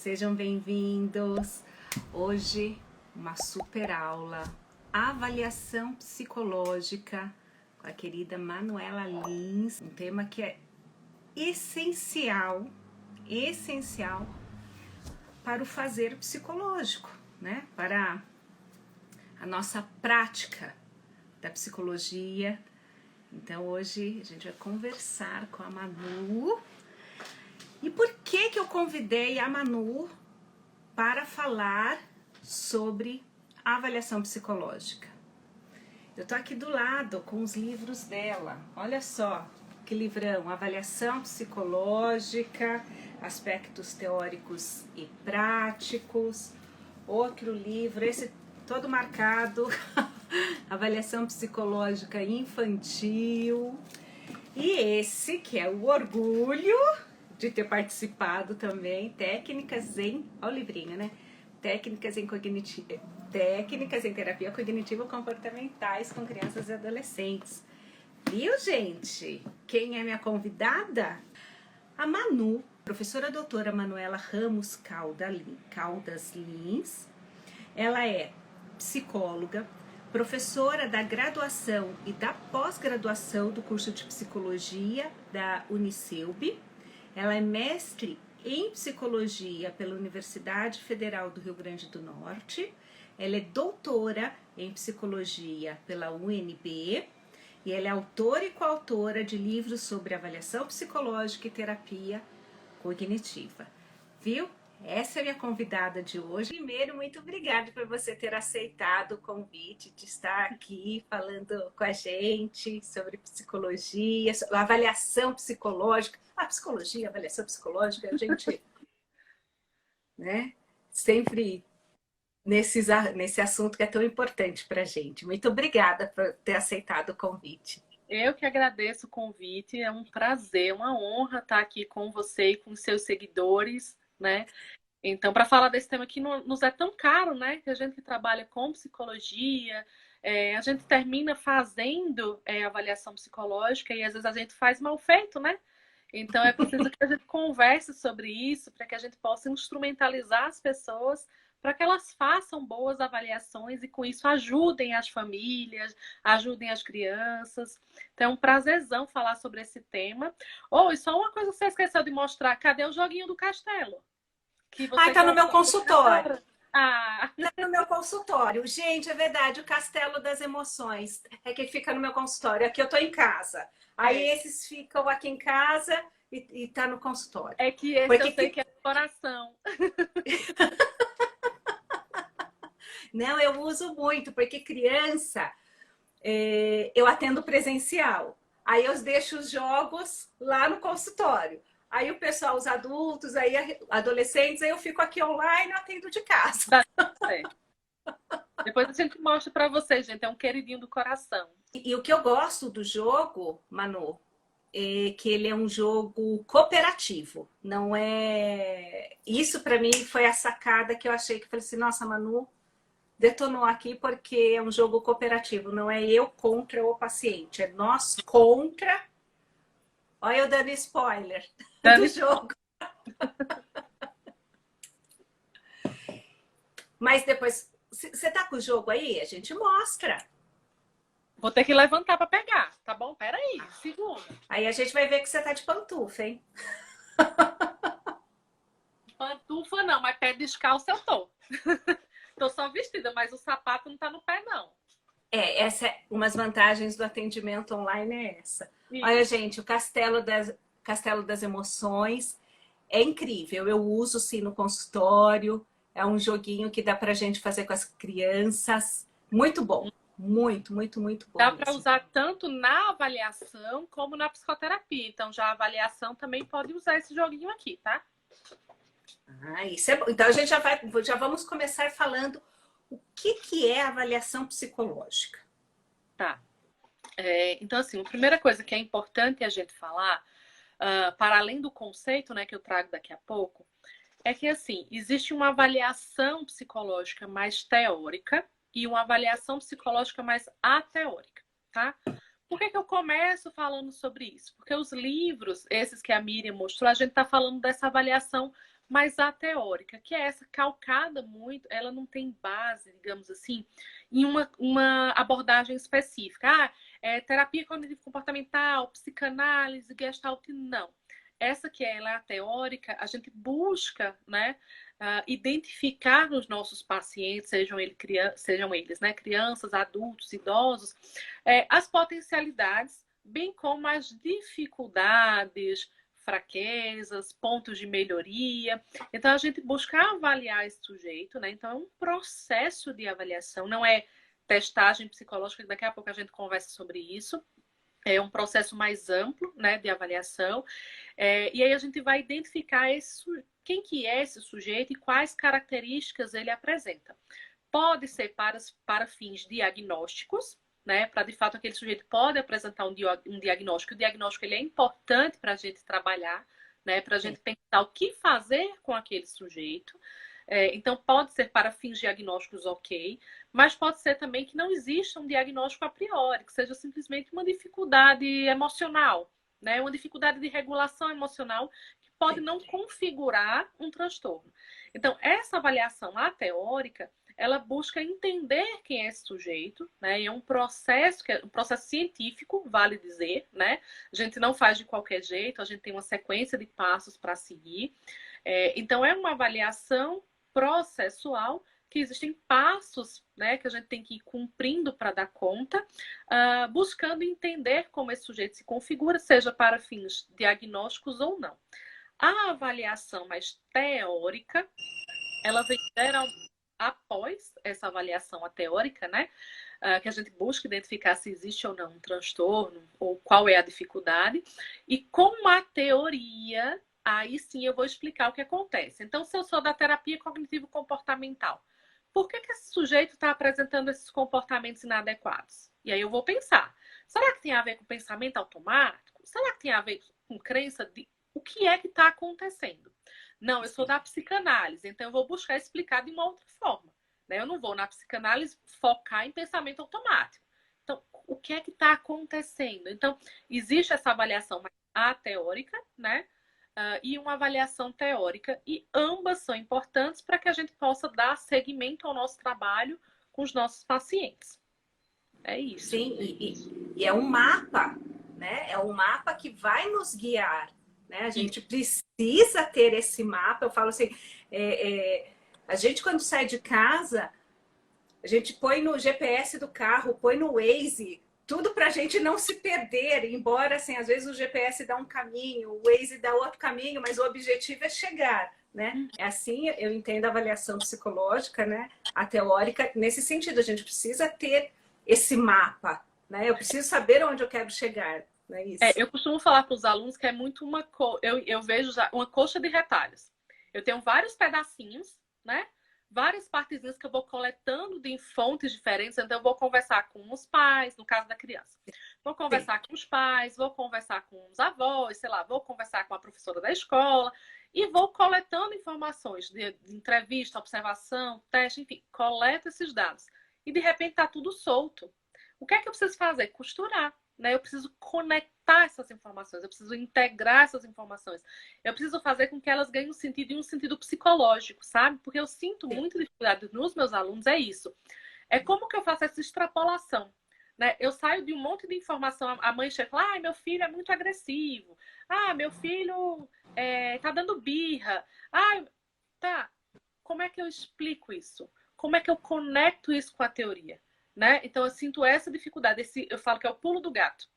Sejam bem-vindos. Hoje, uma super aula, avaliação psicológica com a querida Manuela Lins, um tema que é essencial para o fazer psicológico, né? Para a nossa prática da psicologia. Então hoje a gente vai conversar com a Manu. E por que eu convidei a Manu para falar sobre avaliação psicológica? Eu tô aqui do lado com os livros dela. Olha só que livrão: Avaliação Psicológica, Aspectos Teóricos e Práticos. Outro livro, esse todo marcado, Avaliação Psicológica Infantil. E esse que é o orgulho de ter participado também, Técnicas em... Olha o livrinho, né? Técnicas em terapia cognitivo-comportamentais com crianças e adolescentes. Viu, gente? Quem é minha convidada? A Manu, professora doutora Manuela Ramos Caldas Lins. Ela é psicóloga, professora da graduação e da pós-graduação do curso de psicologia da Unicelb. Ela é mestre em psicologia pela Universidade Federal do Rio Grande do Norte. Ela é doutora em psicologia pela UNB. E ela é autora e coautora de livros sobre avaliação psicológica e terapia cognitiva. Viu? Essa é a minha convidada de hoje. Primeiro, muito obrigada por você ter aceitado o convite de estar aqui falando com a gente sobre psicologia, sobre avaliação psicológica. A psicologia, avaliação psicológica, a gente, né, sempre nesse assunto que é tão importante para a gente. Muito obrigada por ter aceitado o convite. Eu que agradeço o convite, é um prazer, uma honra estar aqui com você e com seus seguidores, né? Então, para falar desse tema que nos é tão caro, né? Que a gente que trabalha com psicologia, a gente termina fazendo avaliação psicológica e às vezes a gente faz mal feito, né? Então, é preciso que a gente converse sobre isso, para que a gente possa instrumentalizar as pessoas para que elas façam boas avaliações e com isso ajudem as famílias, ajudem as crianças. Então é um prazerzão falar sobre esse tema. E só uma coisa que você esqueceu de mostrar, cadê o joguinho do castelo? Que você tá no meu consultório. Ah. No meu consultório. Gente, é verdade, o Castelo das Emoções é que fica no meu consultório. Aqui eu tô em casa. Aí esses ficam aqui em casa e tá no consultório. É que esse porque eu sei que é do coração. Não, eu uso muito, porque criança eu atendo presencial. Aí eu deixo os jogos lá no consultório. Aí o pessoal, os adultos, aí adolescentes, aí eu fico aqui online e atendo de casa. Depois a gente mostra para vocês, gente. É um queridinho do coração. E o que eu gosto do jogo, Manu, é que ele é um jogo cooperativo. Não é... Isso para mim foi a sacada que eu achei, que eu falei assim, nossa, Manu detonou aqui porque é um jogo cooperativo. Não é eu contra o paciente, é nós contra... Olha eu dando spoiler do jogo. Mas depois, você tá com o jogo aí? A gente mostra. Vou ter que levantar para pegar, tá bom? Peraí, segunda. Aí a gente vai ver que você tá de pantufa, hein? Pantufa não, mas pé descalço eu tô. Tô só vestida, mas o sapato não tá no pé, não. Essa é umas vantagens do atendimento online, é essa. Isso. Olha, gente, o Castelo das Emoções é incrível. Eu uso, sim, no consultório. É um joguinho que dá pra gente fazer com as crianças. Muito bom. Muito, muito, muito bom. Dá para usar tanto na avaliação como na psicoterapia. Então, já a avaliação também pode usar esse joguinho aqui, tá? Isso é bom. Então, a gente já vamos começar falando o que é avaliação psicológica. Tá. Então, assim, a primeira coisa que é importante a gente falar, para além do conceito, né, que eu trago daqui a pouco, é que, assim, existe uma avaliação psicológica mais teórica e uma avaliação psicológica mais ateórica, tá? Por que eu começo falando sobre isso? Porque os livros, esses que a Miriam mostrou, a gente está falando dessa avaliação mas a teórica, que é essa calcada muito, ela não tem base, digamos assim, em uma abordagem específica. Terapia cognitivo-comportamental, psicanálise, gestalt, não. Essa que ela é a teórica, a gente busca, né, identificar nos nossos pacientes, sejam eles, né, crianças, adultos, idosos, as potencialidades, bem como as dificuldades, fraquezas, pontos de melhoria. Então, a gente busca avaliar esse sujeito, né? Então, é um processo de avaliação, não é testagem psicológica, daqui a pouco a gente conversa sobre isso. É um processo mais amplo, né, de avaliação. E aí a gente vai identificar quem que é esse sujeito e quais características ele apresenta. Pode ser para fins diagnósticos, né, para de fato aquele sujeito pode apresentar um diagnóstico. O diagnóstico ele é importante para a gente trabalhar, né, para a gente pensar o que fazer com aquele sujeito. Então, pode ser para fins diagnósticos, ok, mas pode ser também que não exista um diagnóstico a priori, que seja simplesmente uma dificuldade emocional, né? Uma dificuldade de regulação emocional que pode não configurar um transtorno. Então, essa avaliação teórica, ela busca entender quem é esse sujeito, né? E é um processo que é um processo científico, vale dizer, né? A gente não faz de qualquer jeito, a gente tem uma sequência de passos para seguir. Então, é uma avaliação processual, que existem passos, né, que a gente tem que ir cumprindo para dar conta, buscando entender como esse sujeito se configura, seja para fins diagnósticos ou não. A avaliação mais teórica, ela vem geralmente após essa avaliação teórica, né, que a gente busca identificar se existe ou não um transtorno, ou qual é a dificuldade, e com a teoria, aí sim eu vou explicar o que acontece. Então, se eu sou da terapia cognitivo-comportamental, por que esse sujeito está apresentando esses comportamentos inadequados? E aí eu vou pensar, será que tem a ver com pensamento automático? Será que tem a ver com crença de o que é que está acontecendo? Não, eu sou da psicanálise, então eu vou buscar explicar de uma outra forma. Né? Eu não vou na psicanálise focar em pensamento automático. Então, o que é que está acontecendo? Então, existe essa avaliação teórica, né? E uma avaliação teórica, e ambas são importantes para que a gente possa dar seguimento ao nosso trabalho com os nossos pacientes. É isso. Sim, e é um mapa, né? É um mapa que vai nos guiar, né? A gente precisa ter esse mapa. Eu falo assim, a gente quando sai de casa, a gente põe no GPS do carro, põe no Waze, tudo para a gente não se perder, embora, assim, às vezes o GPS dá um caminho, o Waze dá outro caminho, mas o objetivo é chegar, né? É assim, eu entendo a avaliação psicológica, né? A teórica, nesse sentido, a gente precisa ter esse mapa, né? Eu preciso saber onde eu quero chegar, não é isso? Eu costumo falar para os alunos que é muito eu vejo já uma coxa de retalhos. Eu tenho vários pedacinhos, né? Várias partezinhas que eu vou coletando de fontes diferentes. Então, eu vou conversar com os pais, no caso da criança. Vou conversar com os pais, vou conversar com os avós, sei lá, vou conversar com a professora da escola e vou coletando informações de entrevista, observação, teste, enfim, coleto esses dados. E, de repente, tá tudo solto. O que é que eu preciso fazer? Costurar. Né? Eu preciso conectar essas informações, eu preciso integrar essas informações, eu preciso fazer com que elas ganhem um sentido, e um sentido psicológico, sabe? Porque eu sinto muita dificuldade nos meus alunos, é isso. É como que eu faço essa extrapolação, né? Eu saio de um monte de informação, a mãe chega e fala, meu filho é muito agressivo, meu filho tá dando birra, tá, como é que eu explico isso? Como é que eu conecto isso com a teoria? Né? Então eu sinto essa dificuldade, eu falo que é o pulo do gato,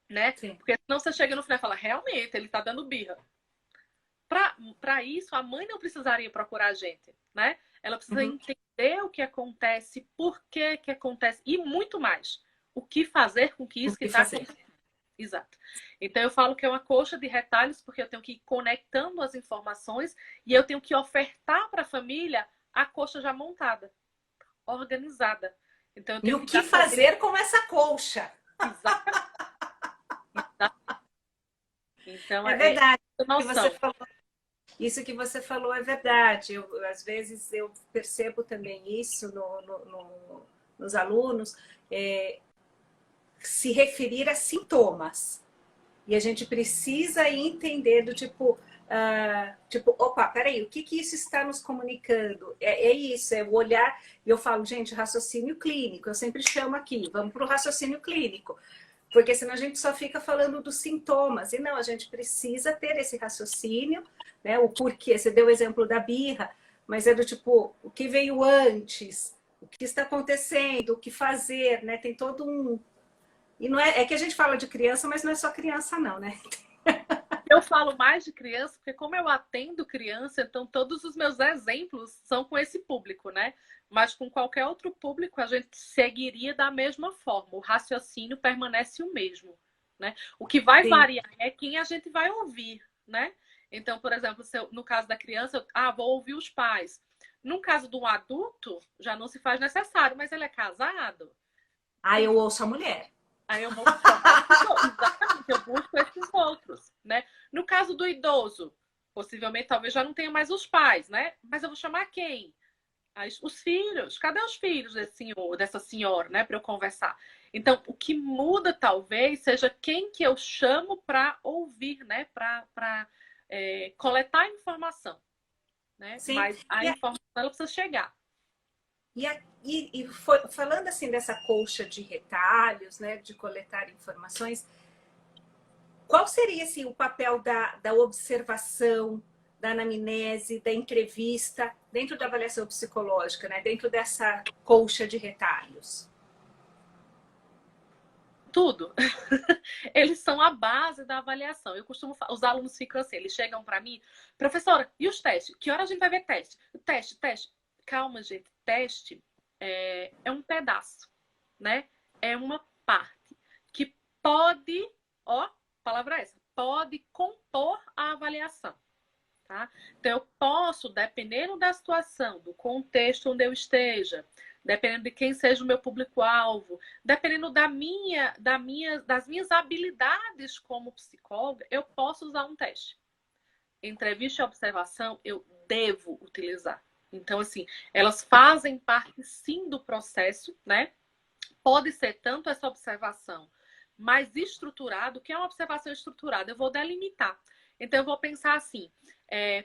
né? Sim. Porque senão você chega no final e fala, realmente, ele tá dando birra. Para isso, a mãe não precisaria procurar a gente, né? Ela precisa entender o que acontece, por que que acontece, e muito mais. O que fazer com que isso que está acontecendo. Exato. Então eu falo que é uma coxa de retalhos, porque eu tenho que ir conectando as informações e eu tenho que ofertar para a família a coxa já montada, organizada. Então, e o que fazer com essa colcha? Exatamente. Então, é verdade. noção. Isso que você falou é verdade. Às vezes eu percebo também isso nos alunos, se referir a sintomas. E a gente precisa entender do tipo, tipo, opa, peraí, o que que isso está nos comunicando? É isso, é o olhar, e eu falo, gente, raciocínio clínico, eu sempre chamo aqui, vamos para o raciocínio clínico, porque senão a gente só fica falando dos sintomas, e não, a gente precisa ter esse raciocínio, né, o porquê, você deu o exemplo da birra, mas é do tipo, o que veio antes, o que está acontecendo, o que fazer, né, tem todo um... E não é que a gente fala de criança, mas não é só criança não, né? Eu falo mais de criança, porque como eu atendo criança, então todos os meus exemplos são com esse público, né? Mas com qualquer outro público, a gente seguiria da mesma forma. O raciocínio permanece o mesmo, né? O que vai Sim. variar é quem a gente vai ouvir, né? Então, por exemplo, no caso da criança, vou ouvir os pais. No caso de um adulto, já não se faz necessário, mas ele é casado. Aí eu ouço a mulher. Aí eu vou chamar esses outros. Exatamente, eu busco esses outros, né? No caso do idoso, possivelmente talvez já não tenha mais os pais, né? Mas eu vou chamar quem? Os filhos. Cadê os filhos desse senhor, dessa senhora, né? Para eu conversar. Então, o que muda talvez seja quem que eu chamo para ouvir, né? Para coletar informação, né? Sim. Mas a informação ela precisa chegar. Falando assim dessa colcha de retalhos, né, de coletar informações, qual seria assim, o papel da observação, da anamnese, da entrevista dentro da avaliação psicológica, né, dentro dessa colcha de retalhos? Tudo. Eles são a base da avaliação. Eu costumo, os alunos ficam assim, eles chegam para mim, professora, e os testes? Que hora a gente vai ver teste? Teste. Calma, gente, teste é um pedaço, né? É uma parte que pode, ó, palavra essa, pode compor a avaliação. Tá? Então, eu posso, dependendo da situação, do contexto onde eu esteja, dependendo de quem seja o meu público-alvo, dependendo das minhas habilidades como psicóloga, eu posso usar um teste. Entrevista e observação, eu devo utilizar. Então, assim, elas fazem parte, sim, do processo, né? Pode ser tanto essa observação mais estruturada, o que é uma observação estruturada? Eu vou delimitar. Então, eu vou pensar assim,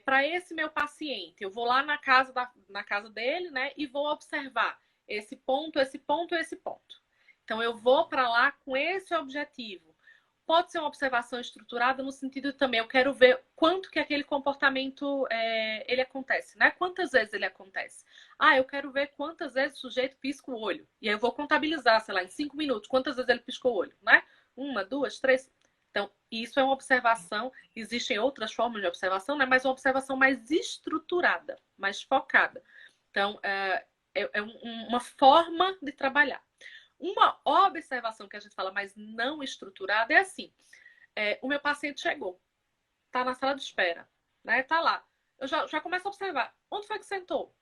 para esse meu paciente, eu vou lá na casa dele, né, e vou observar esse ponto, esse ponto, esse ponto. Então, eu vou para lá com esse objetivo. Pode ser uma observação estruturada no sentido de também, eu quero ver quanto que aquele comportamento ele acontece, né? Quantas vezes ele acontece. Eu quero ver quantas vezes o sujeito pisca o olho. E aí eu vou contabilizar, sei lá, em 5 minutos, quantas vezes ele piscou o olho, né? 1, 2, 3. Então, isso é uma observação. Existem outras formas de observação, né? Mas uma observação mais estruturada, mais focada. Então, é uma forma de trabalhar. Uma observação que a gente fala, mas não estruturada, é assim. O meu paciente chegou, está na sala de espera, né? Tá lá. Eu já começo a observar. Onde foi que sentou?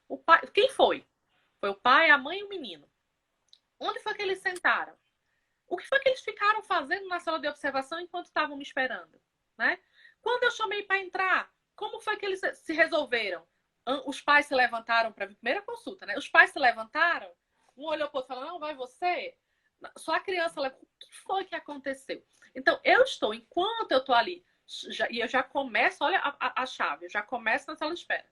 O pai, quem foi? Foi o pai, a mãe e o menino. Onde foi que eles sentaram? O que foi que eles ficaram fazendo na sala de observação enquanto estavam me esperando? Né? Quando eu chamei para entrar, como foi que eles se resolveram? Os pais se levantaram para a primeira consulta, né? Os pais se levantaram, um olhou para o outro e falou, não, vai você. Só a criança levou. O que foi que aconteceu? Então, enquanto eu estou ali, e eu já começo, olha a chave, eu já começo na sala de espera,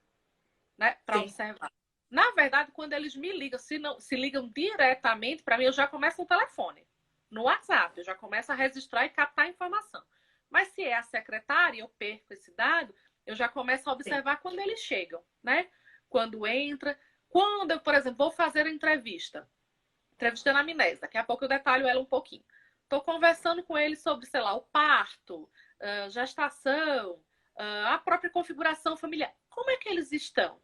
né? Para observar. Na verdade, quando eles me ligam, se ligam diretamente para mim, eu já começo no telefone, no WhatsApp, eu já começo a registrar e captar a informação. Mas se é a secretária, eu perco esse dado, eu já começo a observar quando eles chegam, né? Quando entra, quando eu, por exemplo, vou fazer a entrevista na amnésia, daqui a pouco eu detalho ela um pouquinho. Estou conversando com eles sobre, sei lá, o parto, gestação, a própria configuração familiar. Como é que eles estão?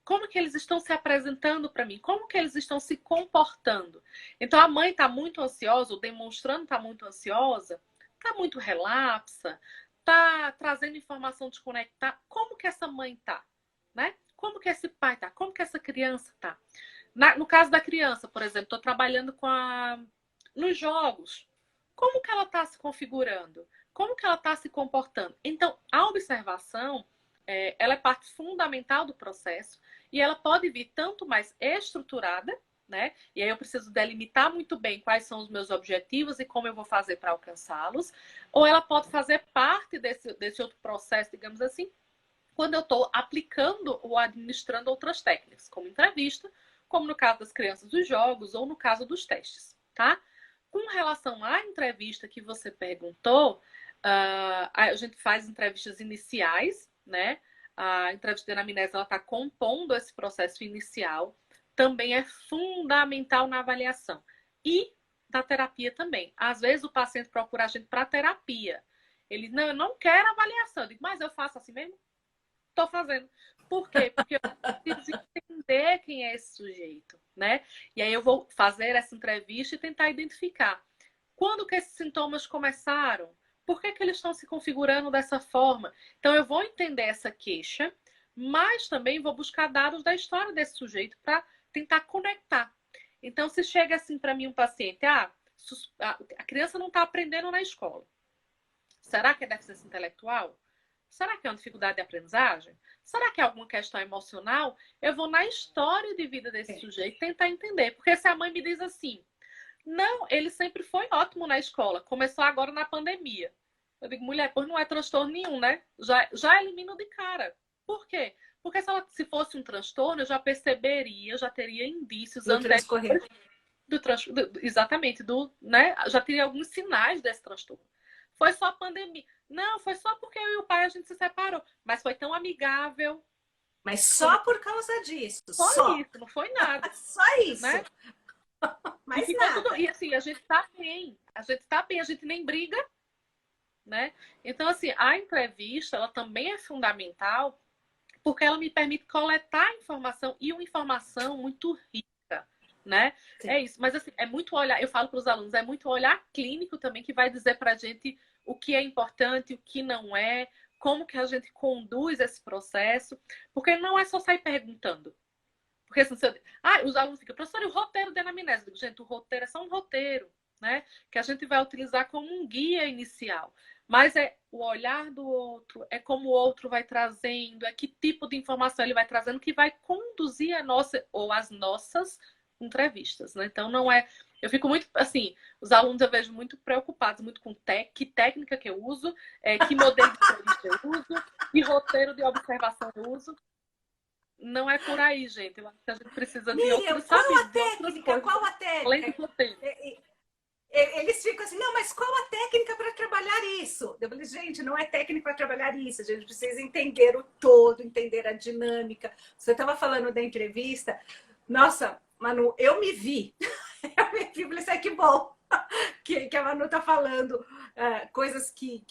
Como que eles estão se apresentando para mim? Como que eles estão se comportando? Então, a mãe está muito ansiosa, ou demonstrando está muito ansiosa, está muito relapsa, está trazendo informação desconectada. Como que essa mãe está? Né? Como que esse pai está? Como que essa criança está? No caso da criança, por exemplo, estou trabalhando nos jogos. Como que ela está se configurando? Como que ela está se comportando? Então, a observação, ela é parte fundamental do processo e ela pode vir tanto mais estruturada, né? E aí eu preciso delimitar muito bem quais são os meus objetivos e como eu vou fazer para alcançá-los. Ou ela pode fazer parte desse outro processo, digamos assim, quando eu estou aplicando ou administrando outras técnicas, como entrevista, como no caso das crianças dos jogos ou no caso dos testes, tá? Com relação à entrevista que você perguntou, a gente faz entrevistas iniciais, né? A entrevista de anamnese está compondo esse processo inicial. Também é fundamental na avaliação. E da terapia também. Às vezes o paciente procura a gente para terapia. Ele, não, eu não quero avaliação. Eu digo, mas eu faço assim mesmo? Estou fazendo. Por quê? Porque eu preciso entender quem é esse sujeito, né? E aí eu vou fazer essa entrevista e tentar identificar quando que esses sintomas começaram, por que que eles estão se configurando dessa forma. Então eu vou entender essa queixa, mas também vou buscar dados da história desse sujeito para tentar conectar. Então se chega assim para mim um paciente, a criança não está aprendendo na escola. Será que é deficiência intelectual? Será que é uma dificuldade de aprendizagem? Será que é alguma questão emocional? Eu vou na história de vida desse sujeito tentar entender. Porque se a mãe me diz assim, não, ele sempre foi ótimo na escola, começou agora na pandemia. Eu digo, mulher, pois não é transtorno nenhum, né? Já elimino de cara. Por quê? Porque se fosse um transtorno, eu já perceberia, já teria indícios No anteriores transcorrer. exatamente, né? Já teria alguns sinais desse transtorno. Foi só a pandemia. Não, foi só porque eu e o pai a gente se separou. Mas foi tão amigável. Mas só por causa disso. Só isso, não foi nada. Só isso. Né? Mais ficou nada. tudo. E assim, a gente tá bem. A gente tá bem, a gente nem briga. Né? Então, assim, a entrevista ela também é fundamental porque ela me permite coletar informação e uma informação muito rica. Né? É isso. Mas assim, é muito olhar, eu falo para os alunos, é muito olhar clínico também que vai dizer para a gente o que é importante, o que não é, como que a gente conduz esse processo, porque não é só sair perguntando. Porque assim, os alunos ficam, professor, e o roteiro de anamnese? Eu digo, gente, o roteiro é só um roteiro, né? Que a gente vai utilizar como um guia inicial. Mas é o olhar do outro, é como o outro vai trazendo, é que tipo de informação ele vai trazendo que vai conduzir a nossa ou as nossas entrevistas, né? Então não é. Eu fico muito assim, os alunos eu vejo muito preocupados, muito com que técnica que eu uso, que modelo de entrevista eu uso, que roteiro de observação eu uso. Não é por aí, gente. Eu acho que a gente precisa de Miriam, outros, qual a de técnica? coisas, Qual a além do técnica? roteiro. Eles ficam assim, não, mas qual a técnica para trabalhar isso? Eu falei, gente, não é técnica para trabalhar isso, a gente precisa entender o todo, entender a dinâmica. Você estava falando da entrevista, nossa, Manu, eu me vi, falei assim, que bom que a Manu está falando coisas que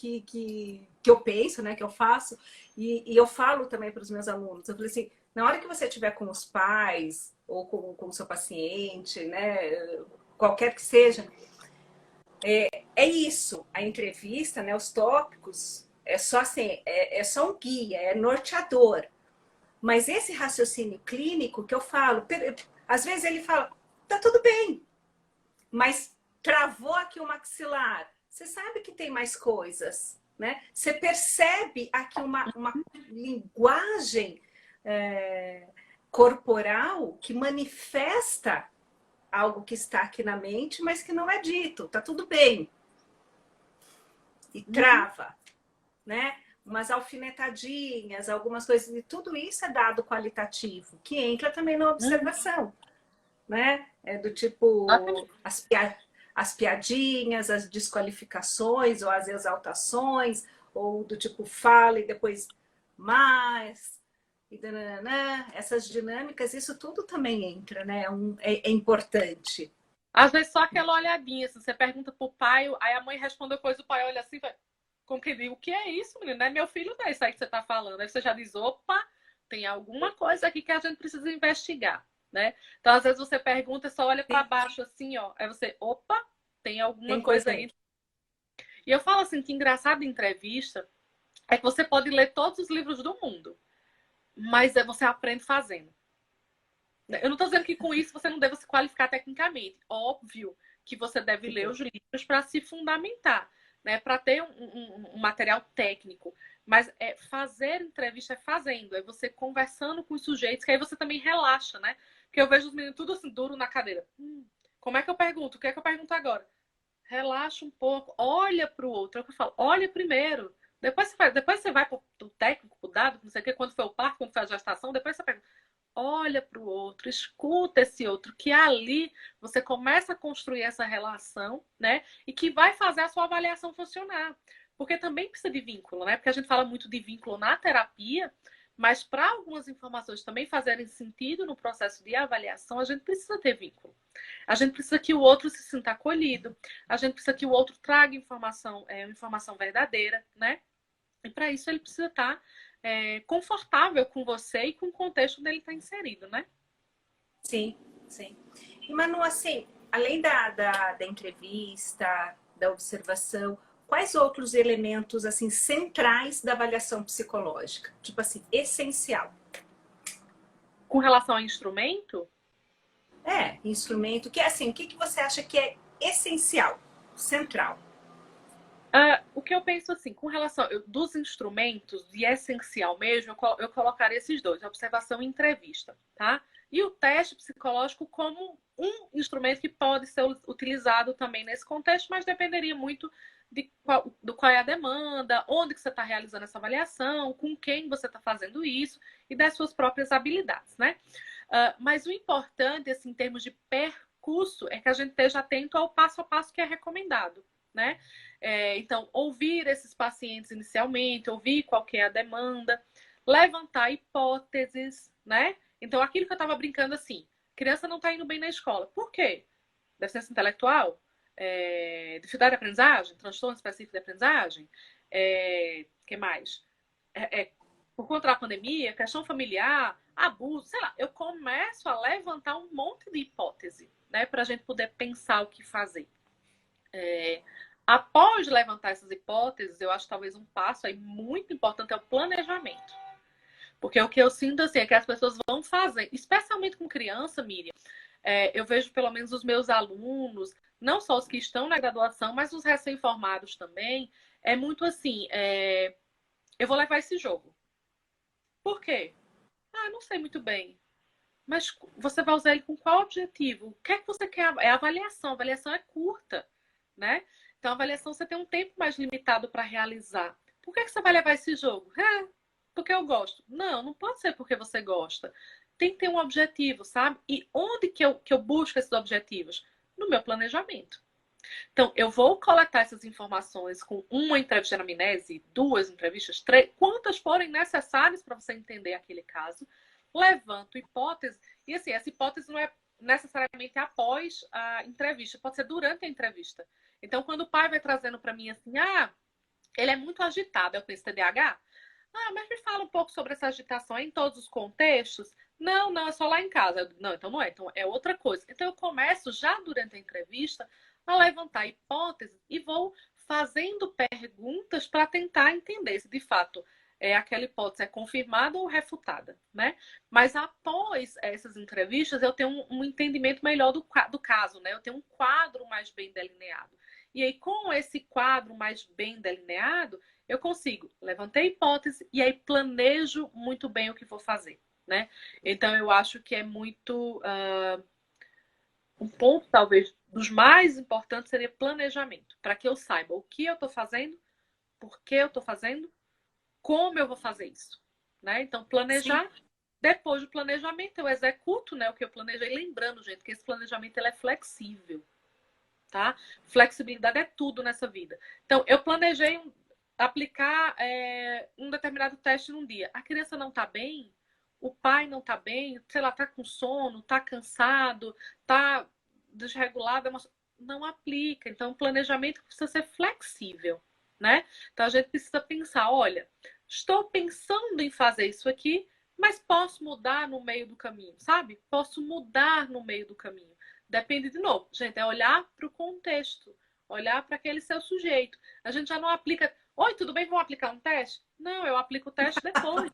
eu penso, né, que eu faço, e eu falo também para os meus alunos, eu falei assim, na hora que você estiver com os pais, ou com o seu paciente, né, qualquer que seja, é isso, a entrevista, né, os tópicos, é só assim, é só um guia, é norteador. Mas esse raciocínio clínico que eu falo, às vezes ele fala, tá tudo bem, mas travou aqui o maxilar. Você sabe que tem mais coisas, né? Você percebe aqui uma linguagem corporal que manifesta algo que está aqui na mente, mas que não é dito. Tá tudo bem. E trava, né? Umas alfinetadinhas, algumas coisas, e tudo isso é dado qualitativo, que entra também na observação, né? É do tipo as piadinhas, as desqualificações, ou as exaltações, ou do tipo fala e depois mais, e dananã, essas dinâmicas, isso tudo também entra, né? É importante. Às vezes só aquela olhadinha, se você pergunta pro pai, aí a mãe respondeu coisa, o pai olha assim, como que diz, o que é isso, menino? Não é meu filho, não é isso aí que você tá falando. Aí você já diz, opa, tem alguma coisa aqui que a gente precisa investigar, né? Então, às vezes você pergunta, só olha para baixo assim, ó, aí você, opa, tem alguma coisa aí. E eu falo assim, que engraçado em entrevista é que você pode ler todos os livros do mundo, mas você aprende fazendo. Eu não estou dizendo que com isso você não deva se qualificar tecnicamente. Óbvio que você deve ler os livros para se fundamentar, né? Para ter um material técnico. Mas fazer entrevista é fazendo, é você conversando com os sujeitos, que aí você também relaxa, né? Porque eu vejo os meninos tudo assim, duro na cadeira. Como é que eu pergunto? O que é que eu pergunto agora? Relaxa um pouco, olha para o outro. É o que eu falo, olha primeiro. Depois você vai para o técnico, para o dado, não sei o que, quando foi o parto, quando foi a gestação, depois você pergunta. Olha para o outro, escuta esse outro, que ali você começa a construir essa relação, né? E que vai fazer a sua avaliação funcionar. Porque também precisa de vínculo, né? Porque a gente fala muito de vínculo na terapia, mas para algumas informações também fazerem sentido no processo de avaliação, a gente precisa ter vínculo. A gente precisa que o outro se sinta acolhido, a gente precisa que o outro traga informação verdadeira, né? E para isso ele precisa estar confortável com você e com o contexto onde ele está inserido, né? Sim, sim. E Manu, assim, além da entrevista, da observação, quais outros elementos assim centrais da avaliação psicológica? Tipo assim, essencial. Com relação ao instrumento, Instrumento, que é assim, o que você acha que é essencial, central? o que eu penso assim, com relação dos instrumentos, de essencial mesmo, eu colocaria esses dois, observação e entrevista, tá? E o teste psicológico como um instrumento que pode ser utilizado também nesse contexto, mas dependeria muito do qual é a demanda, onde que você está realizando essa avaliação, com quem você está fazendo isso e das suas próprias habilidades, né? Mas o importante, assim, em termos de percurso, é que a gente esteja atento ao passo a passo que é recomendado, né? Então, ouvir esses pacientes inicialmente, ouvir qual que é a demanda, levantar hipóteses, né? Então, aquilo que eu estava brincando assim, criança não está indo bem na escola. Por quê? Deficiência intelectual? Dificuldade de aprendizagem? Transtorno específico de aprendizagem? Que mais? Por conta da pandemia, questão familiar, abuso, sei lá. Eu começo a levantar um monte de hipótese, né? Para a gente poder pensar o que fazer. Após levantar essas hipóteses, eu acho talvez um passo aí muito importante é o planejamento. Porque o que eu sinto assim é que as pessoas vão fazer, especialmente com criança, Miriam, eu vejo pelo menos os meus alunos, não só os que estão na graduação, mas os recém-formados também, é muito assim, eu vou levar esse jogo. Por quê? Não sei muito bem. Mas você vai usar ele com qual objetivo? O que é que você quer? É avaliação. A avaliação é curta, né? Então, a avaliação você tem um tempo mais limitado para realizar. Por que você vai levar esse jogo? Porque eu gosto. Não, não pode ser porque você gosta. Tem que ter um objetivo, sabe? E onde que eu busco esses objetivos? No meu planejamento. Então, eu vou coletar essas informações com uma entrevista de anamnese, duas entrevistas, três, quantas forem necessárias para você entender aquele caso. Levanto hipótese, e assim, essa hipótese não é necessariamente após a entrevista, pode ser durante a entrevista. Então, quando o pai vai trazendo para mim assim, ele é muito agitado, eu penso TDAH? Mas me fala um pouco sobre essa agitação em todos os contextos? Não, é só lá em casa. Não, então não é, então é outra coisa. Então eu começo já durante a entrevista a levantar hipóteses e vou fazendo perguntas para tentar entender se de fato aquela hipótese é confirmada ou refutada, né? Mas após essas entrevistas eu tenho um entendimento melhor do caso, né? Eu tenho um quadro mais bem delineado. E aí, com esse quadro mais bem delineado, eu consigo levantar hipótese e aí planejo muito bem o que vou fazer, né? Então, eu acho que é muito... um ponto, talvez, dos mais importantes seria planejamento. Para que eu saiba o que eu estou fazendo, por que eu estou fazendo, como eu vou fazer isso, né? Então, planejar. Sim. Depois do planejamento, eu executo, né, o que eu planejei. Lembrando, gente, que esse planejamento ele é flexível, tá? Flexibilidade é tudo nessa vida. Então, eu planejei aplicar um determinado teste num dia. A criança não está bem, o pai não está bem, sei lá, está com sono, está cansado, está desregulado, não aplica. Então, o planejamento precisa ser flexível, né? Então, a gente precisa pensar, olha, estou pensando em fazer isso aqui, mas posso mudar no meio do caminho, sabe? Posso mudar no meio do caminho. Depende, de novo, gente, é olhar para o contexto, olhar para aquele seu sujeito. A gente já não aplica, oi, tudo bem, vamos aplicar um teste? Não, eu aplico o teste depois,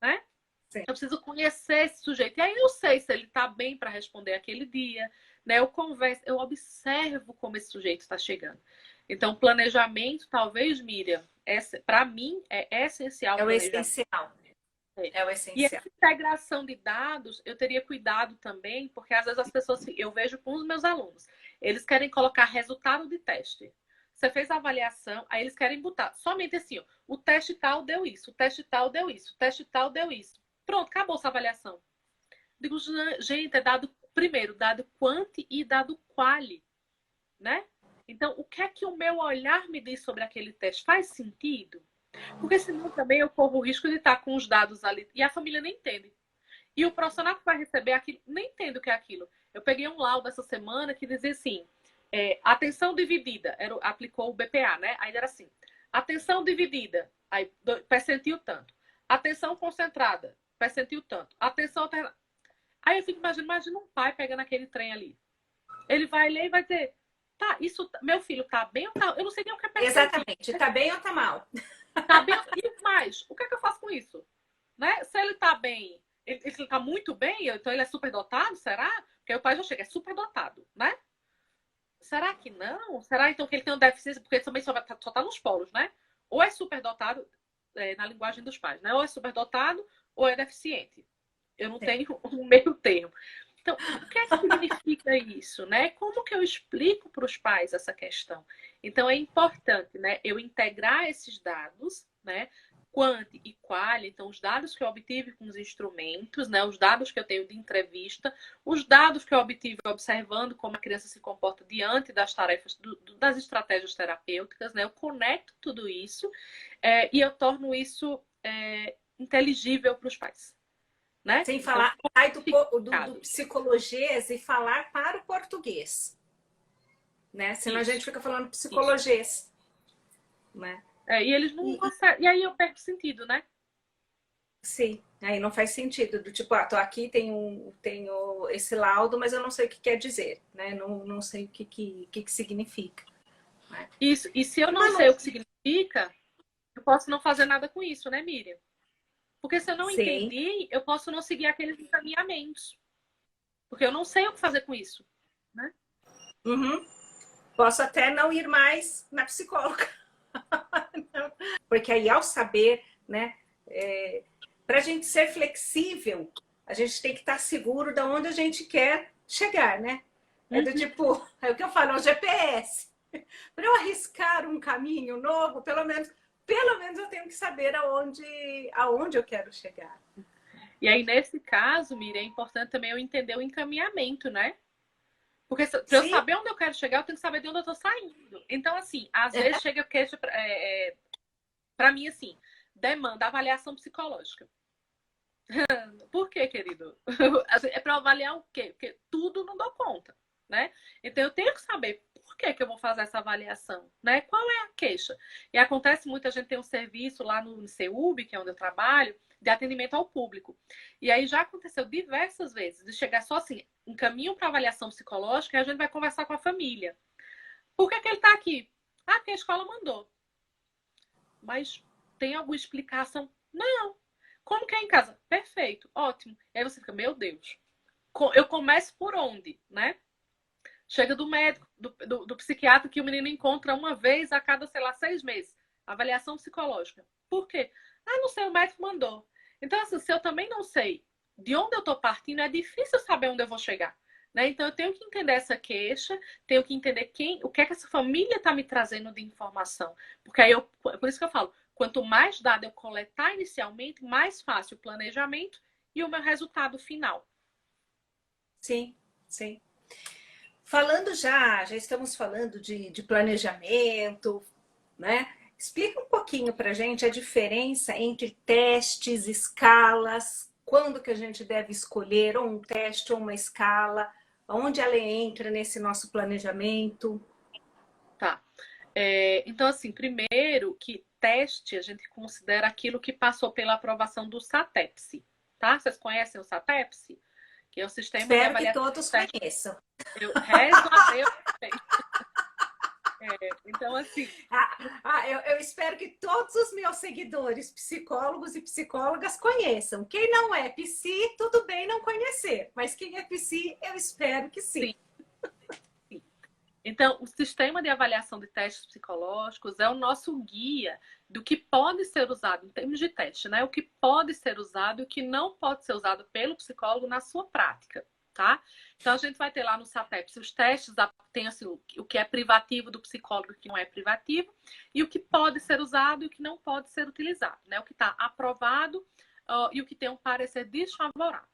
né? Sim. Eu preciso conhecer esse sujeito. E aí eu sei se ele está bem para responder aquele dia, né? Eu converso, eu observo como esse sujeito está chegando. Então, planejamento, talvez, Miriam, para mim, é essencial. É o Planejamento. essencial. É o E essencial. essa integração de dados, eu teria cuidado também, porque às vezes as pessoas, eu vejo com os meus alunos, eles querem colocar resultado de teste. Você fez a avaliação, aí eles querem botar somente assim, ó, o teste tal deu isso, o teste tal deu isso, o teste tal deu isso. Pronto, acabou essa avaliação. Digo, gente, é dado, primeiro, dado quanti e dado quali, né? Então, o que é que o meu olhar me diz sobre aquele teste? Faz sentido? Porque senão também eu corro o risco de estar com os dados ali e a família nem entende. E o profissional que vai receber aquilo nem entende o que é aquilo. Eu peguei um laudo essa semana que dizia assim, atenção dividida, aplicou o BPA, né? Aí era assim, atenção dividida, aí percentil tanto. Atenção concentrada, percentil tanto. Atenção alternada. Aí eu fico imagina um pai pegando aquele trem ali. Ele vai ler e vai dizer, tá, isso, meu filho tá bem ou tá? Eu não sei nem o que é percentil. Exatamente, tá bem ou tá mal? Tá bem, e mais, o que é que eu faço com isso? Né? Se ele tá bem, ele tá muito bem, então ele é superdotado, será? Porque o pai já chega, é superdotado, né? Será que não? Será então que ele tem uma deficiência? Porque também só tá nos polos, né? Ou é superdotado, na linguagem dos pais, né? Ou é superdotado ou é deficiente. Eu não tenho um meio termo. Então, o que é que significa isso, né? Como que eu explico para os pais essa questão? Então, é importante, né, eu integrar esses dados, né, quanti e quali, então os dados que eu obtive com os instrumentos, né, os dados que eu tenho de entrevista, os dados que eu obtive observando como a criança se comporta diante das tarefas, das estratégias terapêuticas, né, eu conecto tudo isso e eu torno isso inteligível para os pais. Né? Sem Então, falar, sai do psicologês e falar para o português. Né? Senão isso, a gente fica falando psicologês. Né? E eles não conseguem. E aí eu perco sentido, né? Sim, aí não faz sentido. Do tipo, tô aqui, tenho esse laudo, mas eu não sei o que quer dizer. Né? Não sei o que significa. Né? Isso. E se eu não sei o que significa, eu posso não fazer nada com isso, né, Miriam? Porque se eu não entendi, eu posso não seguir aqueles encaminhamentos. Porque eu não sei o que fazer com isso. Né? Uhum. Posso até não ir mais na psicóloga. Porque aí, ao saber, né, para a gente ser flexível, a gente tem que estar seguro de onde a gente quer chegar, né? É do tipo, é o que eu falo, é o GPS. Para eu arriscar um caminho novo, pelo menos eu tenho que saber aonde eu quero chegar. E aí, nesse caso, Miriam, é importante também eu entender o encaminhamento, né? Porque para eu saber onde eu quero chegar, eu tenho que saber de onde eu tô saindo. Então, assim, às vezes chega queixa para mim, assim, demanda avaliação psicológica. Por quê, querido? É para avaliar o quê? Porque tudo não dou conta, né? Então, eu tenho que saber por que eu vou fazer essa avaliação, né? Qual é a queixa? E acontece muito, a gente tem um serviço lá no CEUB, que é onde eu trabalho, de atendimento ao público. E aí já aconteceu diversas vezes de chegar só assim, encaminham para avaliação psicológica e a gente vai conversar com a família. Por que ele está aqui? Ah, porque a escola mandou. Mas tem alguma explicação? Não. Como que é em casa? Perfeito, ótimo. E aí você fica, meu Deus. Eu começo por onde, né? Chega do médico, do psiquiatra que o menino encontra uma vez a cada, sei lá, 6 meses. Avaliação psicológica. Por quê? Ah, não sei, o médico mandou. Então, assim, se eu também não sei de onde eu estou partindo, é difícil saber onde eu vou chegar. Né? Então, eu tenho que entender essa queixa, tenho que entender o que é que essa família está me trazendo de informação. Porque aí, por isso que eu falo, quanto mais dado eu coletar inicialmente, mais fácil o planejamento e o meu resultado final. Sim, sim. Falando já estamos falando de planejamento, né? Explica um pouquinho para a gente a diferença entre testes, escalas, quando que a gente deve escolher ou um teste ou uma escala, onde ela entra nesse nosso planejamento. Tá. Então, assim, primeiro que teste a gente considera aquilo que passou pela aprovação do SATEPSE, tá? Vocês conhecem o SATEPSE? Que é o sistema Espero de avaliação. que todos conheçam. Eu rezo a Deus. Então, assim. Eu espero que todos os meus seguidores, psicólogos e psicólogas, conheçam. Quem não é psi, tudo bem não conhecer. Mas quem é psi, eu espero que sim. Sim. Então, o sistema de avaliação de testes psicológicos é o nosso guia do que pode ser usado em termos de teste, né? O que pode ser usado e o que não pode ser usado pelo psicólogo na sua prática, tá? Então, a gente vai ter lá no SATEP os testes, tem assim, o que é privativo do psicólogo e o que não é privativo, e o que pode ser usado e o que não pode ser utilizado, né? O que está aprovado e o que tem um parecer desfavorável.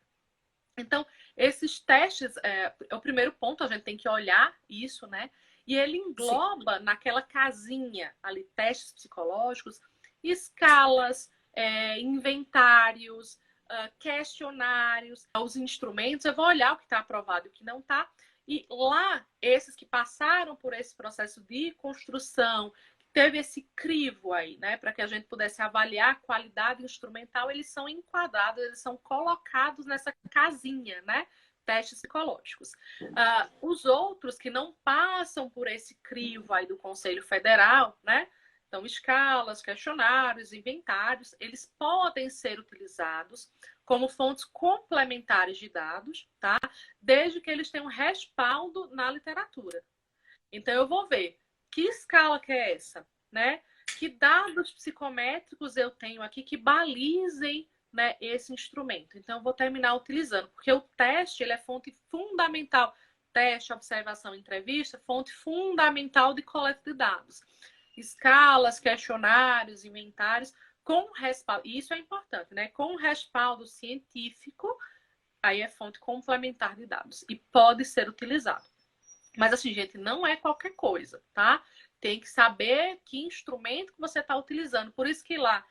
Então, esses testes, é o primeiro ponto, a gente tem que olhar isso, né? E ele engloba naquela casinha ali, testes psicológicos, escalas, inventários, questionários, os instrumentos. Eu vou olhar o que está aprovado e o que não está. E lá, esses que passaram por esse processo de construção, teve esse crivo aí, né, para que a gente pudesse avaliar a qualidade instrumental, eles são enquadrados, eles são colocados nessa casinha, né, testes psicológicos. Os outros que não passam por esse crivo aí do Conselho Federal, né, então escalas, questionários, inventários, eles podem ser utilizados como fontes complementares de dados, tá, desde que eles tenham respaldo na literatura. Então eu vou ver que escala que é essa, né? Que dados psicométricos eu tenho aqui que balizem, né, esse instrumento. Então, eu vou terminar utilizando, porque o teste ele é fonte fundamental. Teste, observação, entrevista, fonte fundamental de coleta de dados. Escalas, questionários, inventários, com respaldo. Isso é importante, né? Com respaldo científico, aí é fonte complementar de dados. E pode ser utilizado. Mas assim, gente, não é qualquer coisa, tá? Tem que saber que instrumento que você está utilizando. Por isso que lá,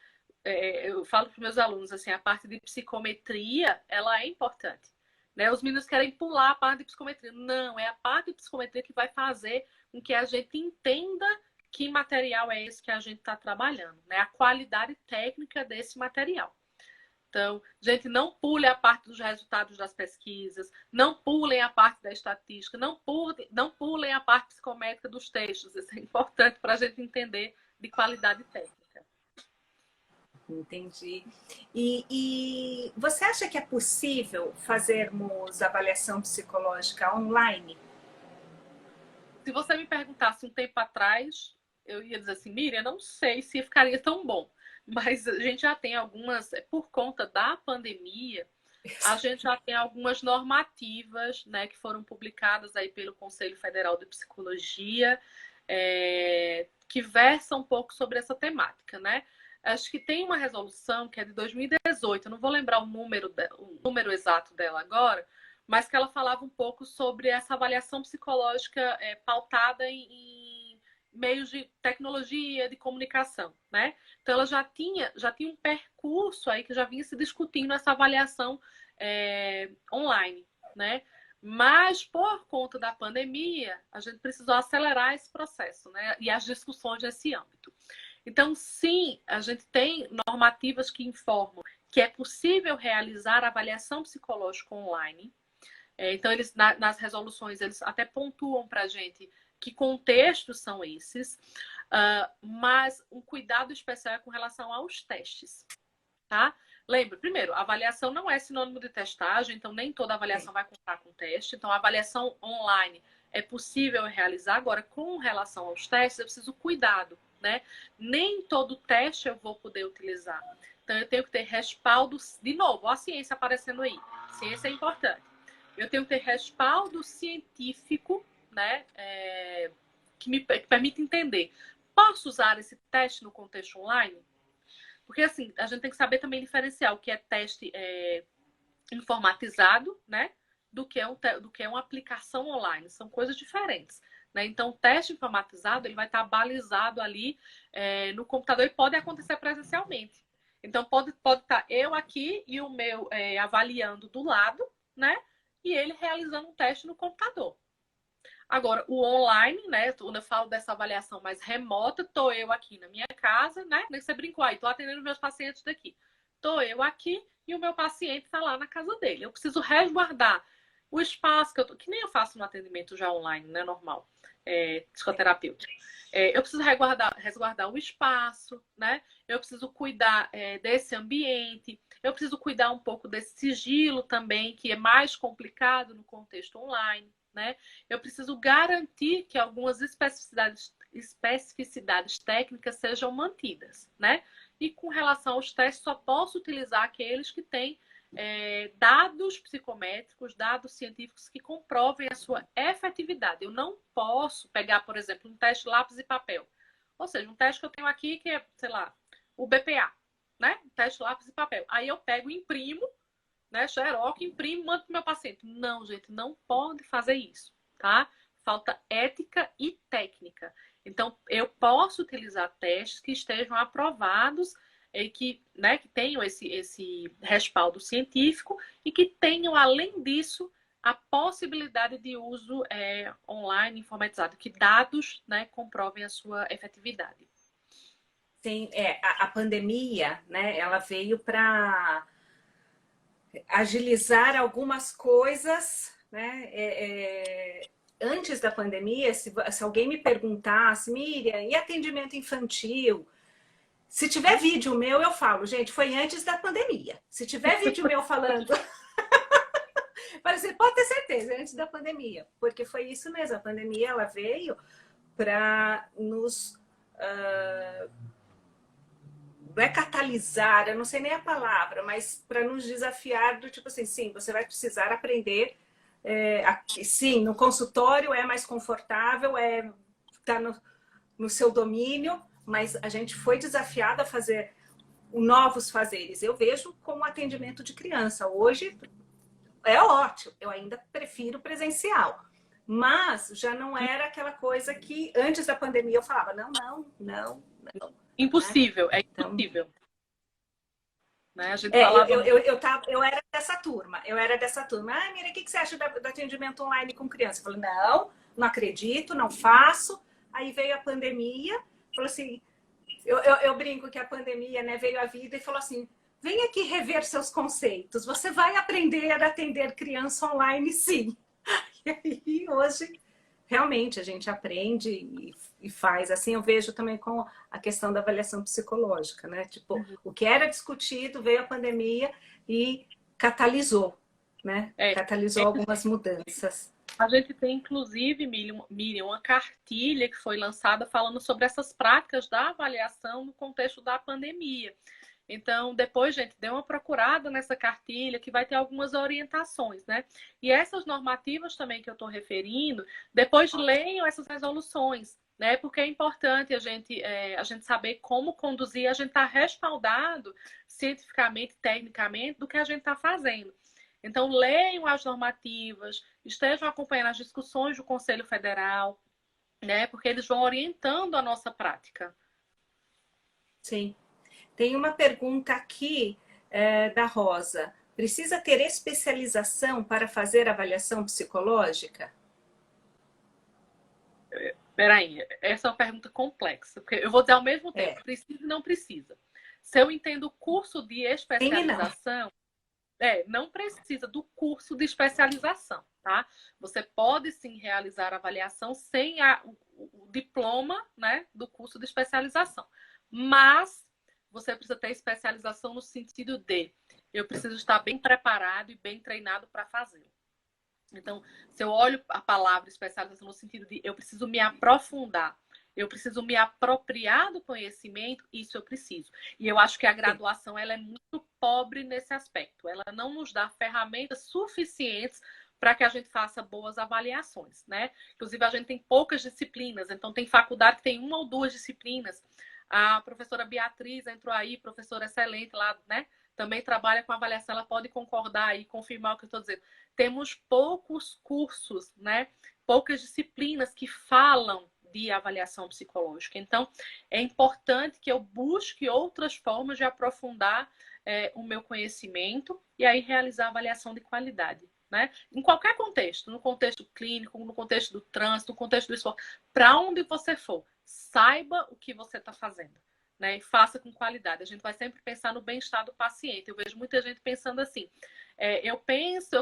eu falo para os meus alunos, assim, a parte de psicometria, ela é importante. Né? Os meninos querem pular a parte de psicometria. Não, é a parte de psicometria que vai fazer com que a gente entenda que material é esse que a gente está trabalhando, né? A qualidade técnica desse material. Então, gente, não pule a parte dos resultados das pesquisas, não pulem a parte da estatística, não pulem a parte psicométrica dos textos. Isso é importante para a gente entender de qualidade técnica. Entendi. E você acha que é possível fazermos avaliação psicológica online? Se você me perguntasse um tempo atrás, eu ia dizer assim, Miriam, não sei se ficaria tão bom. Mas a gente já tem algumas, por conta da pandemia, a gente já tem algumas normativas, né, que foram publicadas aí pelo Conselho Federal de Psicologia, que versam um pouco sobre essa temática, né? Acho que tem uma resolução que é de 2018, eu não vou lembrar o número exato dela agora, mas que ela falava um pouco sobre essa avaliação psicológica pautada em meios de tecnologia, de comunicação, né? Então, ela já tinha um percurso aí que já vinha se discutindo essa avaliação online, né? Mas, por conta da pandemia, a gente precisou acelerar esse processo, né? E as discussões nesse âmbito. Então, sim, a gente tem normativas que informam que é possível realizar avaliação psicológica online. Então, eles nas resoluções, eles até pontuam para a gente que contextos são esses, mas um cuidado especial é com relação aos testes, tá? Lembra, primeiro, a avaliação não é sinônimo de testagem, então nem toda avaliação vai contar com teste. Então, a avaliação online é possível realizar. Agora, com relação aos testes, eu preciso cuidado, né? Nem todo teste eu vou poder utilizar. Então, eu tenho que ter respaldo, de novo, a ciência aparecendo aí. Ciência é importante. Eu tenho que ter respaldo científico, né? Que me permite entender. Posso usar esse teste no contexto online? Porque, assim, a gente tem que saber também diferenciar o que é teste informatizado, né? Do que é uma aplicação online. São coisas diferentes. Né? Então, o teste informatizado ele vai estar balizado ali no computador e pode acontecer presencialmente. Então, pode estar eu aqui e o meu avaliando do lado, né? E ele realizando um teste no computador. Agora, o online, né? Quando eu falo dessa avaliação mais remota, tô eu aqui na minha casa, né? Nem você brincou aí, tô atendendo meus pacientes daqui. Tô eu aqui e o meu paciente está lá na casa dele. Eu preciso resguardar o espaço que nem eu faço no atendimento já online, né? Normal, psicoterapêutico. Eu preciso resguardar o espaço, né? Eu preciso cuidar desse ambiente. Eu preciso cuidar um pouco desse sigilo também, que é mais complicado no contexto online. né? Eu preciso garantir que algumas especificidades técnicas sejam mantidas, né? E com relação aos testes, só posso utilizar aqueles que têm dados psicométricos, dados científicos que comprovem a sua efetividade. Eu não posso pegar, por exemplo, um teste lápis e papel. Ou seja, um teste que eu tenho aqui que é, sei lá, o BPA, né? Teste lápis e papel. Aí eu pego, imprimo, né? Xerox, imprimo, mando para o meu paciente. Não, gente, não pode fazer isso, tá? Falta ética e técnica. Então, eu posso utilizar testes que estejam aprovados e que, né, que tenham esse respaldo científico e que tenham, além disso, a possibilidade de uso online, informatizado, que dados, né, comprovem a sua efetividade. Sim, a pandemia, né, ela veio para agilizar algumas coisas, né? Antes da pandemia, se alguém me perguntasse, Miriam, e atendimento infantil? Se tiver vídeo meu, eu falo, gente, foi antes da pandemia. Se tiver vídeo meu falando, você pode ter certeza, antes da pandemia, porque foi isso mesmo. A pandemia ela veio para nos não é catalisar, eu não sei nem a palavra, mas para nos desafiar do tipo assim, sim, você vai precisar aprender. Sim, no consultório é mais confortável, tá no seu domínio, mas a gente foi desafiado a fazer novos fazeres. Eu vejo como atendimento de criança. Hoje é ótimo, eu ainda prefiro presencial. Mas já não era aquela coisa que antes da pandemia eu falava, não, não, não, não. Impossível, né? é impossível. Então, né? A gente falava... eu era dessa turma. Ah, Mira, o que você acha do atendimento online com criança? Eu falei, não, não acredito, não faço. Aí veio a pandemia, falou assim, eu brinco que a pandemia, né, veio à vida e falou assim, vem aqui rever seus conceitos, você vai aprender a atender criança online, sim. E aí, hoje, realmente, a gente aprende e faz. Assim, eu vejo também com a questão da avaliação psicológica, né? Tipo, o que era discutido, veio a pandemia e catalisou, né? Catalisou algumas mudanças. A gente tem, inclusive, Miriam, uma cartilha que foi lançada falando sobre essas práticas da avaliação no contexto da pandemia. Então, depois, gente, dê uma procurada nessa cartilha que vai ter algumas orientações, né? E essas normativas também que eu estou referindo, depois leiam essas resoluções, né? Porque é importante a gente saber como conduzir, a gente está respaldado cientificamente, tecnicamente, do que a gente está fazendo. Então, leiam as normativas, estejam acompanhando as discussões do Conselho Federal, né? Porque eles vão orientando a nossa prática. Sim. Tem uma pergunta aqui da Rosa. Precisa ter especialização para fazer avaliação psicológica? Peraí, essa é uma pergunta complexa, porque eu vou dizer ao mesmo tempo, precisa e não precisa. Se eu entendo o curso de especialização, não precisa do curso de especialização, tá? Você pode sim realizar a avaliação sem o diploma, né, do curso de especialização. Mas você precisa ter especialização no sentido de eu preciso estar bem preparado e bem treinado para fazê-lo. Então, se eu olho a palavra especialização no sentido de eu preciso me aprofundar, eu preciso me apropriar do conhecimento, isso eu preciso. E eu acho que a graduação ela é muito pobre nesse aspecto. Ela não nos dá ferramentas suficientes para que a gente faça boas avaliações, né? Inclusive, a gente tem poucas disciplinas, então tem faculdade que tem uma ou duas disciplinas. A professora Beatriz entrou aí, professora excelente lá, né? Também trabalha com avaliação, ela pode concordar e confirmar o que eu estou dizendo. Temos poucos cursos, né? Poucas disciplinas que falam de avaliação psicológica. Então, é importante que eu busque outras formas de aprofundar o meu conhecimento e aí realizar avaliação de qualidade. Né? Em qualquer contexto, no contexto clínico, no contexto do trânsito, no contexto do esporte, para onde você for, saiba o que você está fazendo. Né, e faça com qualidade. A gente vai sempre pensar no bem-estar do paciente. Eu vejo muita gente pensando assim, eu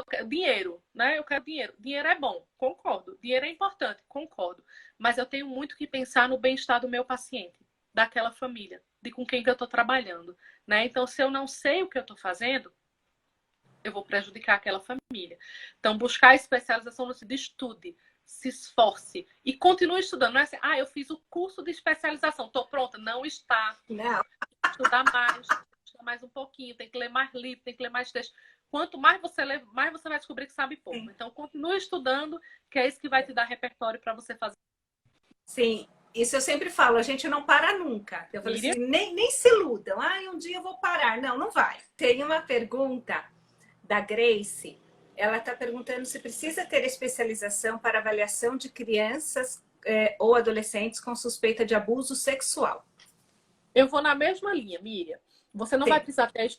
quero dinheiro, né? Eu quero dinheiro. Dinheiro é bom, concordo. Dinheiro é importante, concordo. Mas eu tenho muito que pensar no bem-estar do meu paciente, daquela família, de com quem que eu estou trabalhando. Né? Então, se eu não sei o que eu estou fazendo, eu vou prejudicar aquela família. Então, buscar especialização no sentido de estude, se esforce e continue estudando. Não é assim, eu fiz o curso de especialização, estou pronta. Não está. Não. Estudar mais um pouquinho, tem que ler mais livro, tem que ler mais texto. Quanto mais você lê, mais você vai descobrir que sabe pouco. Sim. Então, continue estudando, que é isso que vai te dar repertório para você fazer. Sim, isso eu sempre falo, a gente não para nunca. Eu falo assim, nem se iludam. Um dia eu vou parar. Não, não vai. Tem uma pergunta da Grace. Ela está perguntando se precisa ter especialização para avaliação de crianças ou adolescentes com suspeita de abuso sexual. Eu vou na mesma linha, Miriam. Você não vai precisar ter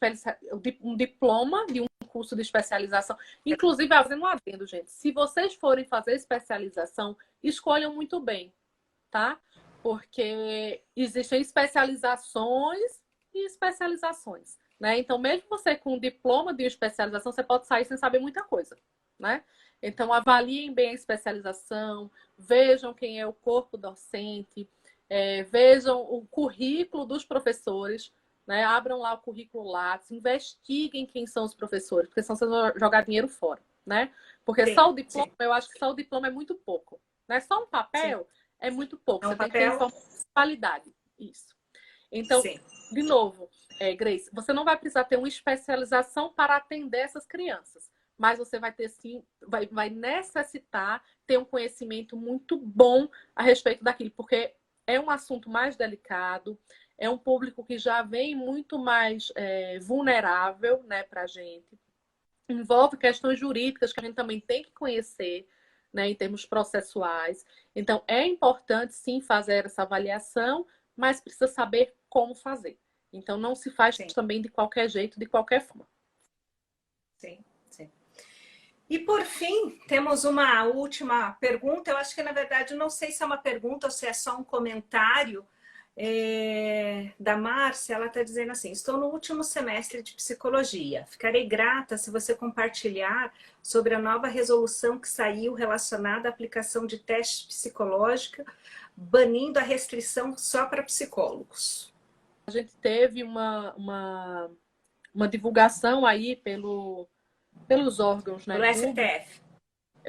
um diploma de um curso de especialização. Inclusive, fazendo um adendo, gente. Se vocês forem fazer especialização, escolham muito bem, tá? Porque existem especializações e especializações, né? Então, mesmo você com um diploma de especialização, você pode sair sem saber muita coisa, né? Então, avaliem bem a especialização, vejam quem é o corpo docente, vejam o currículo dos professores, né? Abram lá o currículo Lattes, investiguem quem são os professores, porque senão vocês vão jogar dinheiro fora, né? Porque só o diploma, eu acho que só o diploma é muito pouco, né? Só um papel é muito pouco. Você tem que ter informação de qualidade. Isso. Então, de novo, Grace, você não vai precisar ter uma especialização para atender essas crianças, mas você vai ter sim, vai necessitar ter um conhecimento muito bom a respeito daquilo, porque é um assunto mais delicado, é um público que já vem muito mais vulnerável, né, para a gente. Envolve questões jurídicas que a gente também tem que conhecer, né, em termos processuais. Então, é importante, sim, fazer essa avaliação, mas precisa saber como fazer. Então, não se faz também de qualquer jeito, de qualquer forma. Sim, sim. E, por fim, temos uma última pergunta. Eu acho que, na verdade, não sei se é uma pergunta ou se é só um comentário da Márcia. Ela está dizendo assim: estou no último semestre de psicologia. Ficarei grata se você compartilhar sobre a nova resolução que saiu relacionada à aplicação de teste psicológico, banindo a restrição só para psicólogos. A gente teve uma divulgação aí pelos órgãos, né? Pelo STF.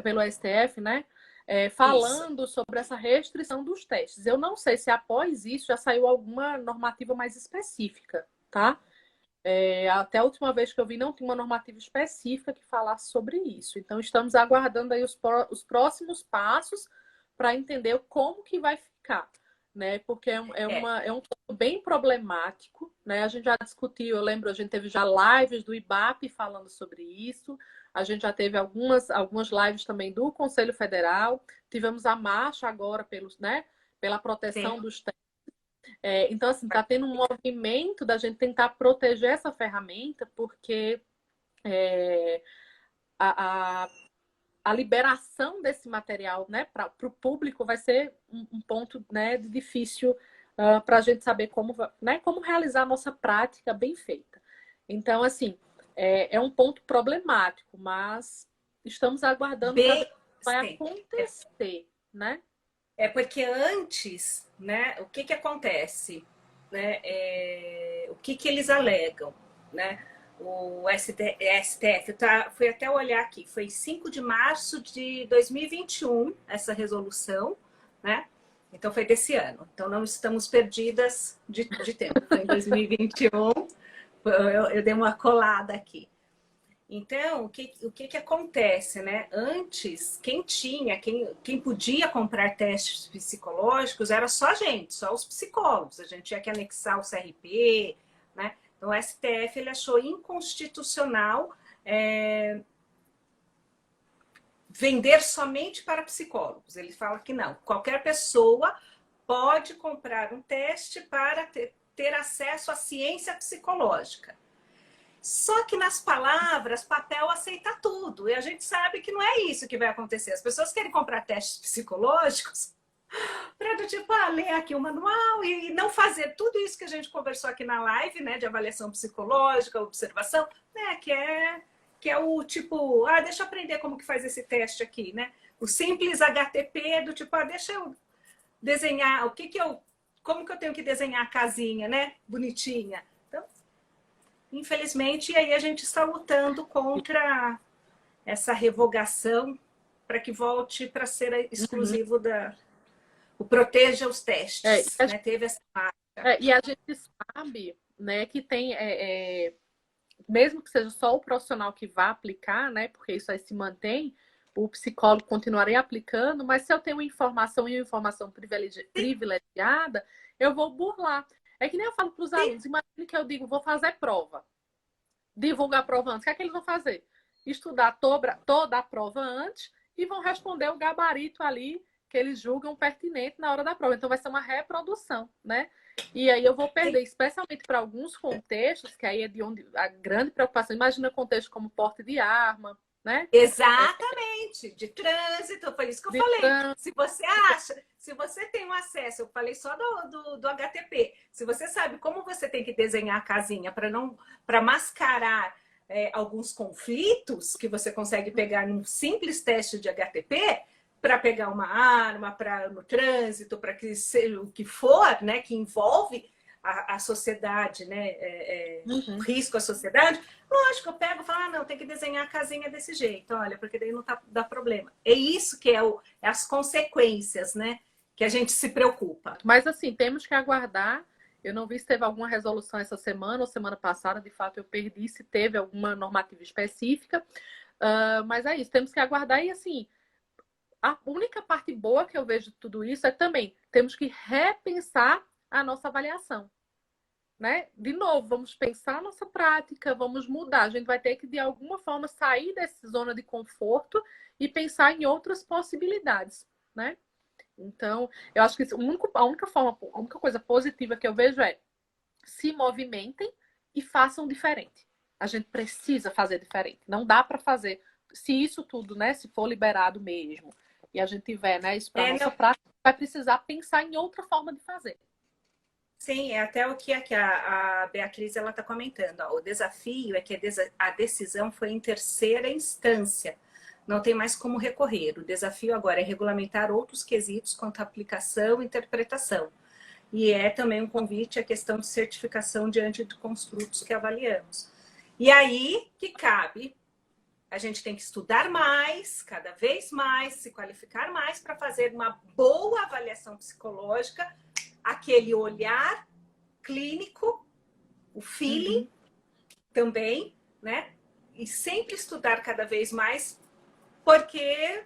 Pelo STF, né? Falando sobre essa restrição dos testes. Eu não sei se após isso já saiu alguma normativa mais específica, tá? Até a última vez que eu vi não tinha uma normativa específica que falasse sobre isso. Então, estamos aguardando aí os próximos passos para entender como que vai ficar, né? Porque é um ponto bem problemático, né? A gente já discutiu, eu lembro, a gente teve já lives do IBAP falando sobre isso, a gente já teve algumas lives também do Conselho Federal, tivemos a marcha agora pela proteção dos testes. Então, assim, está tendo um movimento da gente tentar proteger essa ferramenta, porque a liberação desse material, né, para o público vai ser um ponto, né, difícil para a gente saber como realizar a nossa prática bem feita. Então, assim, é um ponto problemático, mas estamos aguardando para ver o que vai acontecer, né? Porque antes, né, o que acontece? Né, o que eles alegam? Né? O STF, fui até olhar aqui, foi 5 de março de 2021 essa resolução, né? Então foi desse ano. Então não estamos perdidas de tempo. Foi em 2021, eu dei uma colada aqui. Então, o que acontece, né? Antes, quem podia comprar testes psicológicos era só a gente, só os psicólogos. A gente tinha que anexar o CRP, né? Então, o STF ele achou inconstitucional vender somente para psicólogos. Ele fala que não, qualquer pessoa pode comprar um teste para ter acesso à ciência psicológica. Só que nas palavras, papel aceita tudo. E a gente sabe que não é isso que vai acontecer. As pessoas querem comprar testes psicológicos para ler aqui o manual e não fazer tudo isso que a gente conversou aqui na live, né? De avaliação psicológica, observação, né? Que é o tipo, deixa eu aprender como que faz esse teste aqui, né? O simples HTP do tipo, deixa eu desenhar, como que eu tenho que desenhar a casinha, né? Bonitinha. infelizmente, e aí a gente está lutando contra essa revogação para que volte para ser exclusivo da... O proteja os testes, né? Teve essa marca. E a gente sabe, né, que tem, mesmo que seja só o profissional que vá aplicar, né, porque isso aí se mantém, o psicólogo continuaria aplicando, mas se eu tenho informação e uma informação privilegiada, eu vou burlar. É que nem eu falo para os alunos, imagine que eu digo, vou fazer prova, divulgar a prova antes, o que é que eles vão fazer? Estudar toda a prova antes e vão responder o gabarito ali que eles julgam pertinente na hora da prova. Então vai ser uma reprodução, né? E aí eu vou perder, especialmente para alguns contextos, que aí é de onde a grande preocupação. Imagina contexto como porte de arma, né? Exatamente, de trânsito, foi isso que eu falei. Trânsito. Se você acha, se você tem um acesso, eu falei só do HTP, se você sabe como você tem que desenhar a casinha para mascarar alguns conflitos que você consegue pegar num simples teste de HTP, para pegar uma arma, no trânsito, para que seja o que for, né, que envolve a sociedade, né, risco à sociedade, lógico, eu pego e falo, não, tem que desenhar a casinha desse jeito, olha, porque daí não dá problema. É isso que é as consequências, né, que a gente se preocupa. Mas assim, temos que aguardar. Eu não vi se teve alguma resolução essa semana ou semana passada, de fato eu perdi se teve alguma normativa específica, mas é isso, temos que aguardar e assim, a única parte boa que eu vejo de tudo isso é também temos que repensar a nossa avaliação, né? De novo, vamos pensar a nossa prática, vamos mudar. A gente vai ter que, de alguma forma, sair dessa zona de conforto e pensar em outras possibilidades, né? Então, eu acho que a única coisa positiva que eu vejo é se movimentem e façam diferente. A gente precisa fazer diferente. Não dá para fazer, se isso tudo, né, se for liberado mesmo, e a gente tiver, né, isso para nossa prática, vai precisar pensar em outra forma de fazer. Sim, é até o que a Beatriz está comentando. Ó, o desafio é que a decisão foi em terceira instância. Não tem mais como recorrer. O desafio agora é regulamentar outros quesitos quanto à aplicação e interpretação. E é também um convite à questão de certificação diante de construtos que avaliamos. E aí que cabe, a gente tem que estudar mais, cada vez mais, se qualificar mais para fazer uma boa avaliação psicológica, aquele olhar clínico, o feeling também, né? E sempre estudar cada vez mais, porque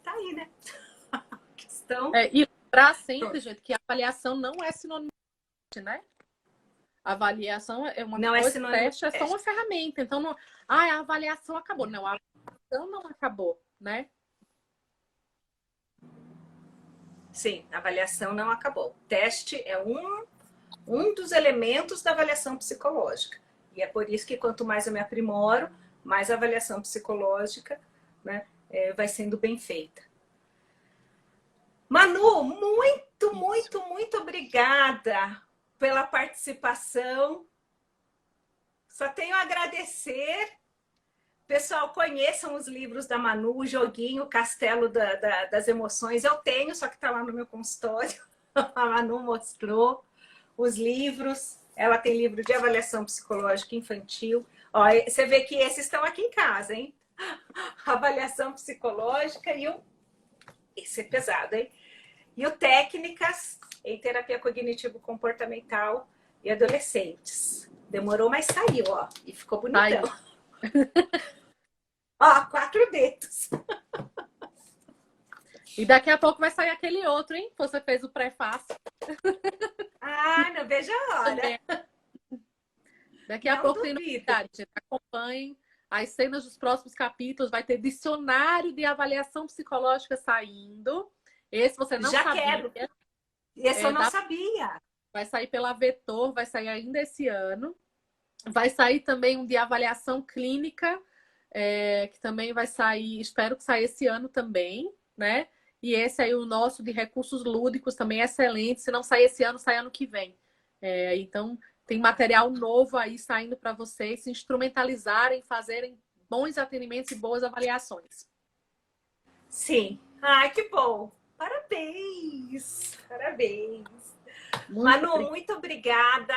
tá aí, né? A questão... E para sempre, gente, que a avaliação não é sinônimo de, né? A avaliação é uma coisa, teste é só uma ferramenta. Então, não, a avaliação acabou. Não, a avaliação não acabou, né? Sim, a avaliação não acabou. O teste é um dos elementos da avaliação psicológica. E é por isso que quanto mais eu me aprimoro, mais a avaliação psicológica, né, vai sendo bem feita. Manu, muito obrigada pela participação. Só tenho a agradecer. Pessoal, conheçam os livros da Manu, o joguinho, o Castelo das Emoções. Eu tenho, só que está lá no meu consultório. A Manu mostrou os livros. Ela tem livro de avaliação psicológica infantil. Ó, você vê que esses estão aqui em casa, hein? Avaliação psicológica e o... Esse é pesado, hein? E o Técnicas em Terapia Cognitivo-Comportamental e Adolescentes. Demorou, mas saiu, ó. E ficou bonitão. Ó, 4 dedos. E daqui a pouco vai sair aquele outro, hein? Você fez o prefácio. Ah, não vejo a hora. Daqui a pouco tem novidade, gente. Acompanhem as cenas dos próximos capítulos. Vai ter dicionário de avaliação psicológica saindo. Esse você não sabia. Já quero. Esse eu não sabia. Vai sair pela Vetor, vai sair ainda esse ano. Vai sair também um de avaliação clínica, que também vai sair, espero que saia esse ano também, né? E esse aí, o nosso de recursos lúdicos, também é excelente. Se não sair esse ano, sai ano que vem. Então, tem material novo aí saindo para vocês se instrumentalizarem, fazerem bons atendimentos e boas avaliações. Sim. Ai, que bom. Parabéns. Parabéns. Manu, muito obrigada.